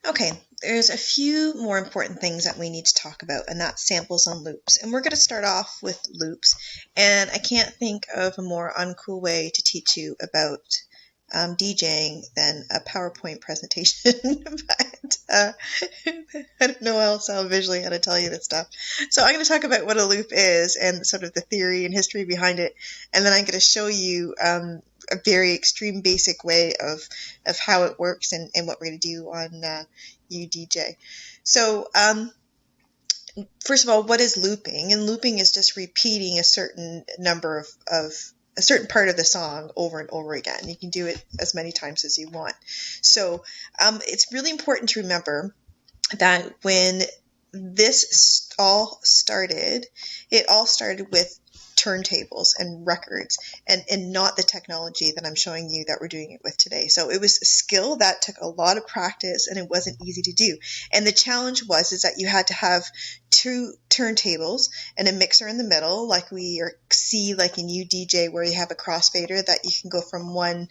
Okay, there's a few more important things that we need to talk about, and that's samples and loops. And we're going to start off with loops. And I can't think of a more uncool way to teach you about DJing than a PowerPoint presentation. but I don't know else how visually how to tell you this stuff. So I'm going to talk about what a loop is and sort of the theory and history behind it. And then I'm going to show you a very extreme basic way of how it works and what we're going to do on UDJ. So first of all, what is looping? And looping is just repeating a certain number of a certain part of the song over and over again. You can do it as many times as you want. So it's really important to remember that when this all started, it all started with turntables and records and not the technology that I'm showing you that we're doing it with today. So it was a skill that took a lot of practice and it wasn't easy to do. And the challenge is that you had to have two turntables and a mixer in the middle, like we see like in UDJ where you have a crossfader that you can go from one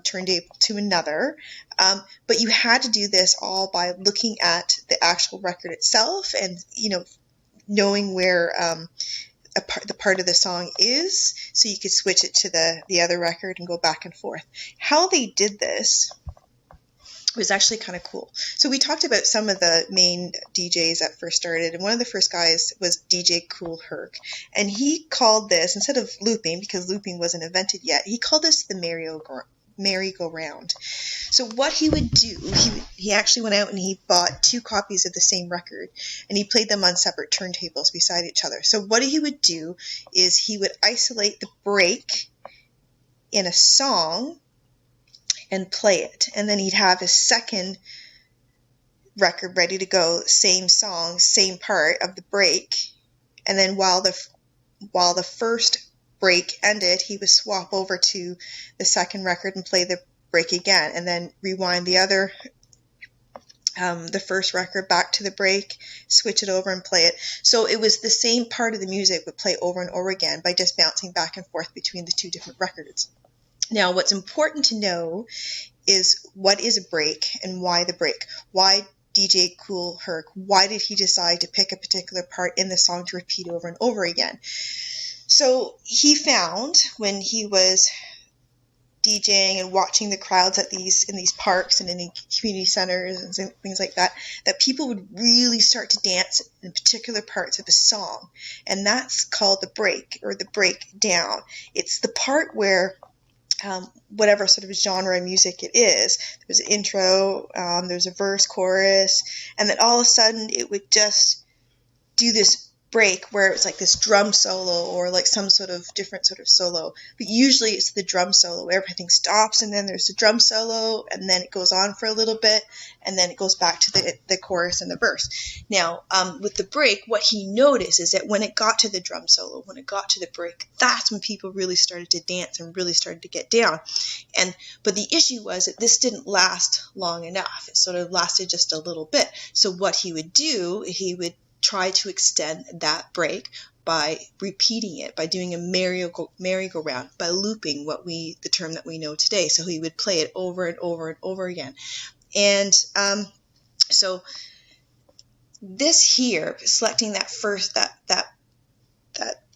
turntable to another. But you had to do this all by looking at the actual record itself and, knowing where the part of the song is, so you could switch it to the other record and go back and forth. How they did this was actually kind of cool. So we talked about some of the main DJs that first started, and one of the first guys was DJ Kool Herc, and he called this, instead of looping, because looping wasn't invented yet, he called this the merry-go-round. So what he would do, he actually went out and he bought 2 copies of the same record, and he played them on separate turntables beside each other. So what he would do is he would isolate the break in a song and play it, and then he'd have his second record ready to go, same song, same part of the break, and then while the first break ended, he would swap over to the second record and play the break again, and then rewind the first record back to the break, switch it over and play it. So it was the same part of the music would play over and over again by just bouncing back and forth between the 2 different records. Now, what's important to know is what is a break and why the break. Why DJ Kool Herc? Why did he decide to pick a particular part in the song to repeat over and over again? So he found, when he was DJing and watching the crowds in these parks and in the community centers and things like that, that people would really start to dance in particular parts of a song. And that's called the break, or the breakdown. It's the part where whatever sort of genre of music it is, there's an intro, there's a verse, chorus, and then all of a sudden it would just do this break where it's like this drum solo or like some sort of different sort of solo. But usually it's the drum solo. Everything stops and then there's the drum solo and then it goes on for a little bit and then it goes back to the chorus and the verse. Now, with the break, what he noticed is that when it got to the drum solo, when it got to the break, that's when people really started to dance and really started to get down. But the issue was that this didn't last long enough. It sort of lasted just a little bit. So what he would do, he would try to extend that break by repeating it, by doing a merry-go-round, by looping the term that we know today. So he would play it over and over and over again. And so this here, selecting that first, that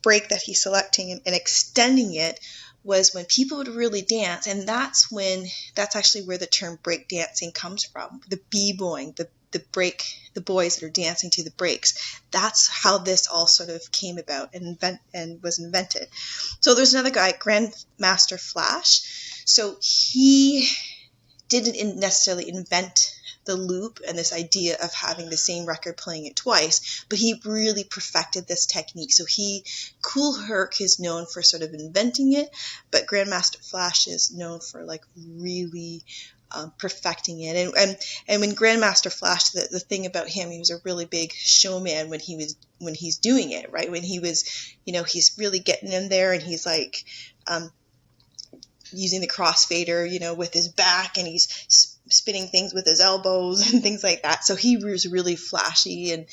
break that he's selecting and extending it, was when people would really dance, and that's actually where the term break dancing comes from. The b-boying, the boys that are dancing to the breaks. That's how this all sort of came about and was invented. So there's another guy, Grandmaster Flash. So he didn't necessarily invent the loop and this idea of having the same record playing it twice, but he really perfected this technique. So Kool Herc is known for sort of inventing it, but Grandmaster Flash is known for like really perfecting it. And when Grandmaster Flash, the thing about him, he was a really big showman when he's doing it, right? When he was, he's really getting in there and he's like using the crossfader, with his back, and he's spinning things with his elbows and things like that. So he was really flashy and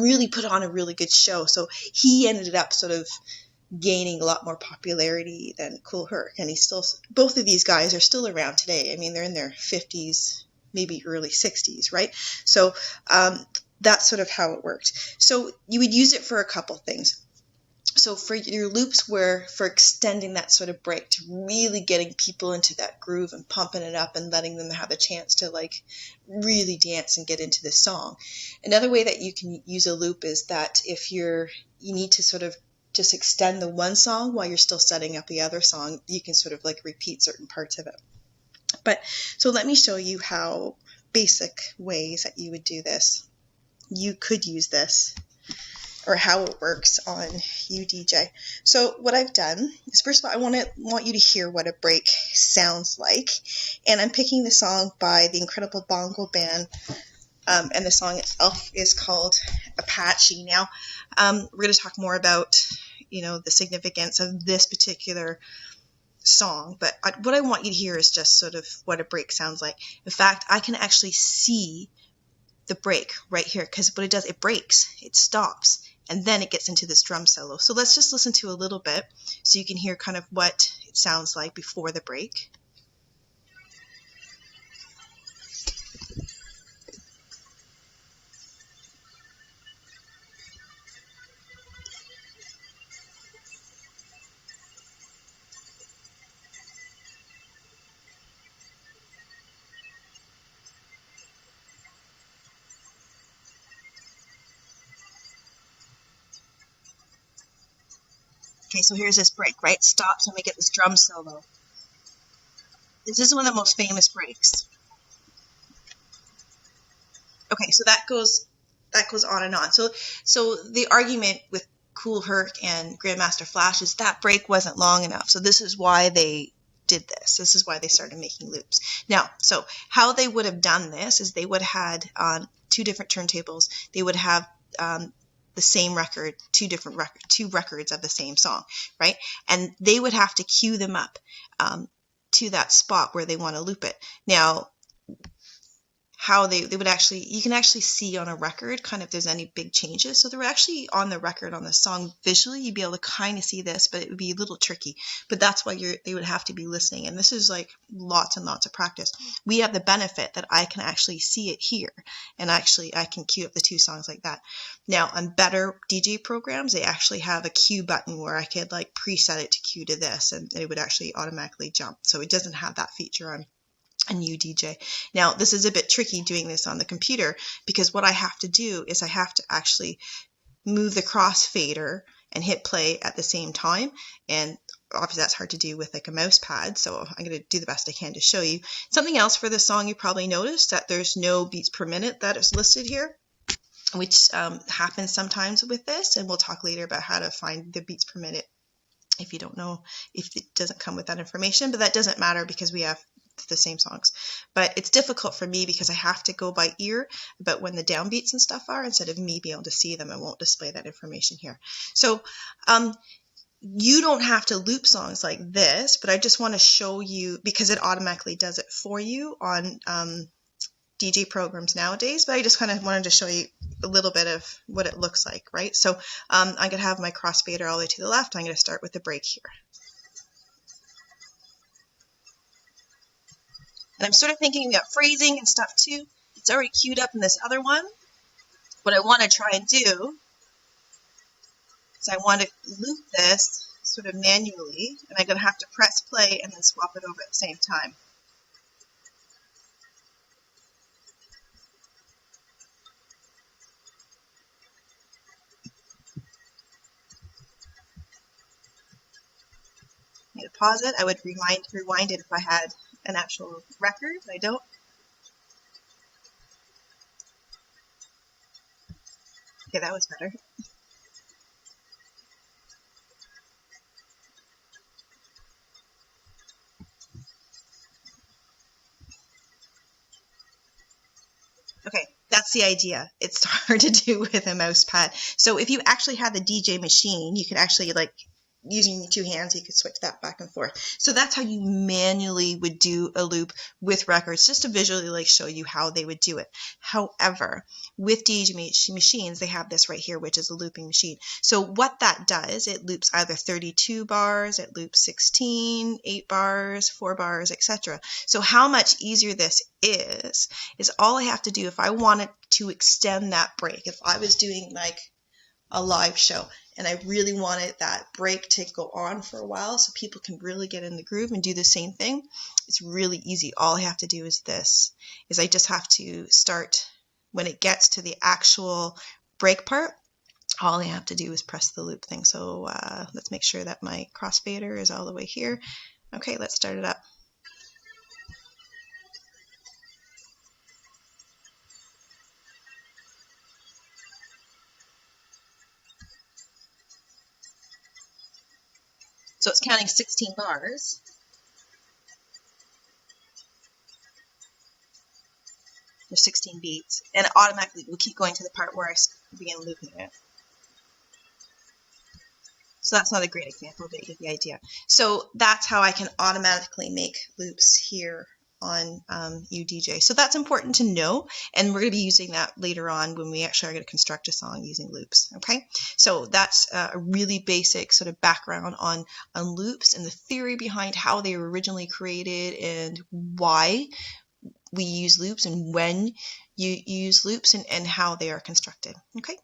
really put on a really good show. So he ended up sort of gaining a lot more popularity than Kool Herc. And both of these guys are still around today. I mean, they're in their 50s, maybe early 60s, right? So that's sort of how it worked. So you would use it for a couple things. So for your loops where for extending that sort of break to really getting people into that groove and pumping it up and letting them have a chance to like really dance and get into the song. Another way that you can use a loop is that if you need to sort of just extend the one song while you're still setting up the other song, you can sort of like repeat certain parts of it. But so let me show you how basic ways that you would do this. You could use this, or how it works on UDJ. So what I've done is, first of all, I want you to hear what a break sounds like. And I'm picking the song by the Incredible Bongo Band, and the song itself is called Apache. Now, we're going to talk more about, the significance of this particular song, but what I want you to hear is just sort of what a break sounds like. In fact, I can actually see the break right here, because what it does, it breaks, it stops, and then it gets into this drum solo. So let's just listen to a little bit so you can hear kind of what it sounds like before the break. Okay, so here's this break, right? It stops and we get this drum solo. This is one of the most famous breaks. Okay, so that goes on and on. So the argument with Kool Herc and Grandmaster Flash is that break wasn't long enough. So this is why they did this. This is why they started making loops. Now, so how they would have done this is they would have had on two different turntables, they would have the same record, two records of the same song, right? And they would have to cue them up to that spot where they want to loop it. Now, how they would actually, you can actually see on a record kind of if there's any big changes. So they were actually on the record on the song visually, you'd be able to kind of see this, but it would be a little tricky. But that's why they would have to be listening. And this is like lots and lots of practice. We have the benefit that I can actually see it here. And actually I can cue up the two songs like that. Now on better DJ programs, they actually have a cue button where I could like preset it to cue to this and it would actually automatically jump. So it doesn't have that feature on UDJ. Now, this is a bit tricky doing this on the computer because what I have to do is I have to actually move the crossfader and hit play at the same time. And obviously that's hard to do with like a mouse pad. So I'm going to do the best I can to show you. Something else for this song, you probably noticed that there's no beats per minute that is listed here, which happens sometimes with this. And we'll talk later about how to find the beats per minute if you don't know, if it doesn't come with that information. But that doesn't matter because we have the same songs. But it's difficult for me because I have to go by ear about when the downbeats and stuff are instead of me being able to see them. I won't display that information here. So you don't have to loop songs like this, but I just want to show you because it automatically does it for you on DJ programs nowadays. But I just kind of wanted to show you a little bit of what it looks like, right? So I'm going to have my crossfader all the way to the left. I'm going to start with the break here. And I'm sort of thinking about phrasing and stuff too. It's already queued up in this other one. What I want to try and do is I want to loop this sort of manually, and I'm going to have to press play and then swap it over at the same time. I'm going to pause it. I would rewind it if I had an actual record, but I don't. Okay, that was better. Okay, that's the idea. It's hard to do with a mouse pad. So if you actually had the DJ machine, you could actually like using 2 hands, you could switch that back and forth. So that's how you manually would do a loop with records, just to visually like show you how they would do it. However, with DAW machines, they have this right here, which is a looping machine. So what that does, it loops either 32 bars, it loops 16, 8 bars, 4 bars, etc. So how much easier this is all I have to do if I wanted to extend that break. If I was doing like a live show and I really wanted that break to go on for a while so people can really get in the groove and do the same thing, it's really easy. All I have to do is this, is I just have to start when it gets to the actual break part. All I have to do is press the loop thing. So let's make sure that my crossfader is all the way here. Okay, let's start it up. So it's counting 16 bars. There's 16 beats, and it automatically will keep going to the part where I begin looping it. So that's not a great example, but you get the idea. So that's how I can automatically make loops here on UDJ. So that's important to know, and we're going to be using that later on when we actually are going to construct a song using loops. Okay, so that's a really basic sort of background on loops and the theory behind how they were originally created and why we use loops and when you use loops and how they are constructed. Okay.